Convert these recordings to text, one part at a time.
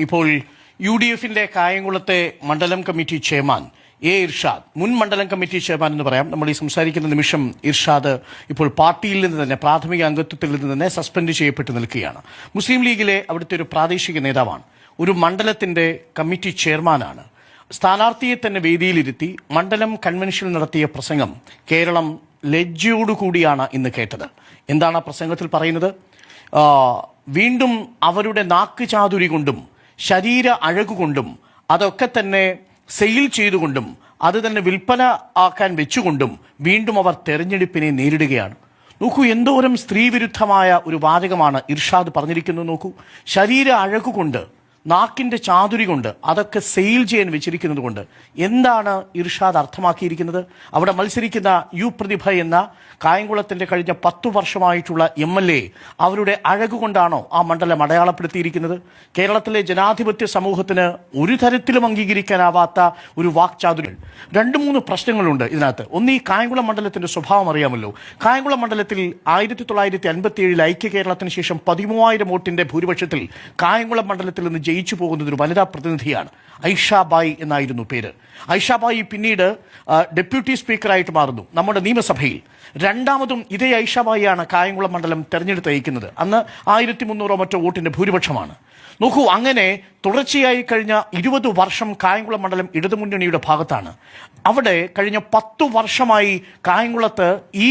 ഇപ്പോൾ UDFന്റെ കായംകുളത്തെ മണ്ഡലം committee chairman Irshad, മുൻ മണ്ഡലം കമ്മിറ്റി ചെയർമാൻ എന്ന് പറയാം, നമ്മൾ ഈ സംസാരിക്കുന്ന നിമിഷം ഇർഷാദ് ഇപ്പോൾ പാർട്ടിയിൽ നിന്ന് തന്നെ, പ്രാഥമിക അംഗത്വത്തിൽ നിന്ന് തന്നെ സസ്പെൻഡ് ചെയ്യപ്പെട്ട് നിൽക്കുകയാണ്. മുസ്ലിം ലീഗിലെ അവിടുത്തെ ഒരു പ്രാദേശിക നേതാവാണ്, ഒരു മണ്ഡലത്തിന്റെ കമ്മിറ്റി ചെയർമാനാണ്. സ്ഥാനാർത്ഥിയെ തന്നെ വേദിയിലിരുത്തി മണ്ഡലം കൺവെൻഷനിൽ നടത്തിയ പ്രസംഗം കേരളം ലജ്ജയോടുകൂടിയാണ് ഇന്ന് കേട്ടത്. എന്താണ് ആ പ്രസംഗത്തിൽ പറയുന്നത്? വീണ്ടും അവരുടെ നാക്ക് ചാതുരി കൊണ്ടും ശരീര അഴകുകൊണ്ടും അതൊക്കെ തന്നെ സെയിൽ ചെയ്തുകൊണ്ടും അത് തന്നെ വിൽപ്പന ആക്കാൻ വെച്ചുകൊണ്ടും വീണ്ടും അവർ തെരഞ്ഞെടുപ്പിനെ നേരിടുകയാണ്. നോക്കൂ, എന്തോരം സ്ത്രീവിരുദ്ധമായ ഒരു വാചകമാണ് ഇർഷാദ് പറഞ്ഞിരിക്കുന്നത്. നോക്കൂ, ശരീര അഴകുകൊണ്ട്, നാക്കിന്റെ ചാതുരി കൊണ്ട് അതൊക്കെ സെയിൽ ചെയ്യാൻ വെച്ചിരിക്കുന്നത് കൊണ്ട് എന്താണ് ഇർഷാദ് അർത്ഥമാക്കിയിരിക്കുന്നത്? അവിടെ മത്സരിക്കുന്ന പ്രതിഭ എന്ന കായംകുളത്തിന്റെ കഴിഞ്ഞ 10 വർഷമായിട്ടുള്ള MLA അവരുടെ അഴകുകൊണ്ടാണോ ആ മണ്ഡലം അടയാളപ്പെടുത്തിയിരിക്കുന്നത്? കേരളത്തിലെ ജനാധിപത്യ സമൂഹത്തിന് ഒരു തരത്തിലും അംഗീകരിക്കാനാവാത്ത ഒരു വാക്ചാതുര്യം. 2-3 പ്രശ്നങ്ങളുണ്ട് ഇതിനകത്ത്. ഒന്ന്, ഈ കായംകുളം മണ്ഡലത്തിന്റെ സ്വഭാവം അറിയാമല്ലോ. കായംകുളം മണ്ഡലത്തിൽ 1957 ഐക്യ കേരളത്തിന് ശേഷം 13,000 വോട്ടിന്റെ ഭൂരിപക്ഷത്തിൽ കായംകുളം മണ്ഡലത്തിൽ നിന്ന് ജയിച്ചു പോകുന്നത് ഒരു വനിതാ പ്രതിനിധിയാണ്. ഐഷാബായി എന്നായിരുന്നു പേര്. ഐഷാബായി പിന്നീട് ഡെപ്യൂട്ടി സ്പീക്കറായിട്ട് മാറുന്നു നമ്മുടെ നിയമസഭയിൽ. രണ്ടാമതും ഇതേ ഐഷാബായിയാണ് കായംകുളം മണ്ഡലം തെരഞ്ഞെടുത്തയക്കുന്നത്. അന്ന് 1300 മറ്റോ വോട്ടിന്റെ ഭൂരിപക്ഷമാണ്. നോക്കൂ, അങ്ങനെ തുടർച്ചയായി കഴിഞ്ഞ 20 വർഷം കായംകുളം മണ്ഡലം ഇടതുമുന്നണിയുടെ ഭാഗത്താണ്. അവിടെ കഴിഞ്ഞ 10 വർഷമായി കായംകുളത്ത് ഈ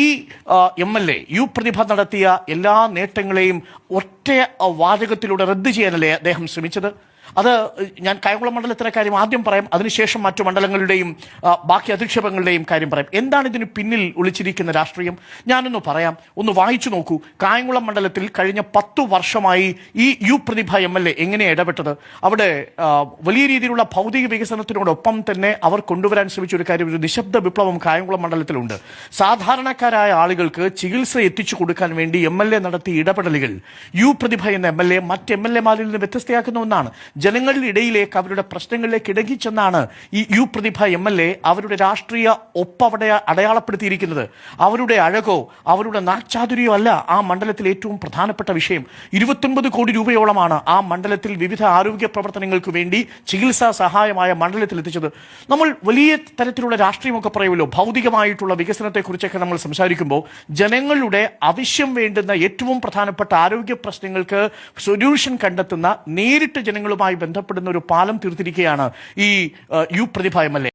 MLA പ്രതിഭ നടത്തിയ എല്ലാ നേട്ടങ്ങളെയും ഒറ്റ വാചകത്തിലൂടെ റദ്ദ് ചെയ്യാനല്ലേ അദ്ദേഹം ശ്രമിച്ചത്? അത് ഞാൻ കായംകുളം മണ്ഡലത്തിലെ കാര്യം ആദ്യം പറയാം, അതിനുശേഷം മറ്റു മണ്ഡലങ്ങളുടെയും ബാക്കി അധിക്ഷേപങ്ങളുടെയും കാര്യം പറയാം. എന്താണ് ഇതിന് പിന്നിൽ ഒളിച്ചിരിക്കുന്ന രാഷ്ട്രീയം? ഞാനൊന്ന് പറയാം, ഒന്ന് വായിച്ചു നോക്കൂ. കായംകുളം മണ്ഡലത്തിൽ കഴിഞ്ഞ 10 വർഷമായി ഈ പ്രതിഭ MLA എങ്ങനെ ഇടപെട്ടത്? അവിടെ വലിയ രീതിയിലുള്ള ഭൗതിക വികസനത്തിനോടൊപ്പം തന്നെ അവർ കൊണ്ടുവരാൻ ശ്രമിച്ച ഒരു കാര്യം, ഒരു നിശബ്ദ വിപ്ലവം കായംകുളം മണ്ഡലത്തിലുണ്ട്. സാധാരണക്കാരായ ആളുകൾക്ക് ചികിത്സ എത്തിച്ചു കൊടുക്കാൻ വേണ്ടി MLA നടത്തിയ ഇടപെടലുകൾ പ്രതിഭ എന്ന MLA മറ്റ് MLA-മാരിൽ നിന്ന് വ്യത്യസ്തയാക്കുന്ന ഒന്നാണ്. ജനങ്ങളുടെ ഇടയിലേക്ക്, അവരുടെ പ്രശ്നങ്ങളിലേക്ക് ഇടകിച്ചെന്നാണ് ഈ പ്രതിഭ MLA അവരുടെ രാഷ്ട്രീയ ഒപ്പവിടെ അടയാളപ്പെടുത്തിയിരിക്കുന്നത്. അവരുടെ അഴകോ അവരുടെ നാച്ചാതുര്യോ അല്ല ആ മണ്ഡലത്തിൽ ഏറ്റവും പ്രധാനപ്പെട്ട വിഷയം. 29 കോടി രൂപയോളമാണ് ആ മണ്ഡലത്തിൽ വിവിധ ആരോഗ്യ പ്രവർത്തനങ്ങൾക്ക് വേണ്ടി ചികിത്സാ സഹായമായ മണ്ഡലത്തിൽ എത്തിച്ചത്. നമ്മൾ വലിയ തരത്തിലുള്ള രാഷ്ട്രീയമൊക്കെ പറയുമല്ലോ, ഭൗതികമായിട്ടുള്ള വികസനത്തെക്കുറിച്ചൊക്കെ നമ്മൾ സംസാരിക്കുമ്പോൾ ജനങ്ങളുടെ ആവശ്യം വേണ്ടുന്ന ഏറ്റവും പ്രധാനപ്പെട്ട ആരോഗ്യ പ്രശ്നങ്ങൾക്ക് സൊല്യൂഷൻ കണ്ടെത്തുന്ന, നേരിട്ട് ജനങ്ങളുമായി ബന്ധപ്പെടുന്ന ഒരു പാലം തീർത്തിരിക്കുകയാണ് ഈ പ്രതിഭ MLA.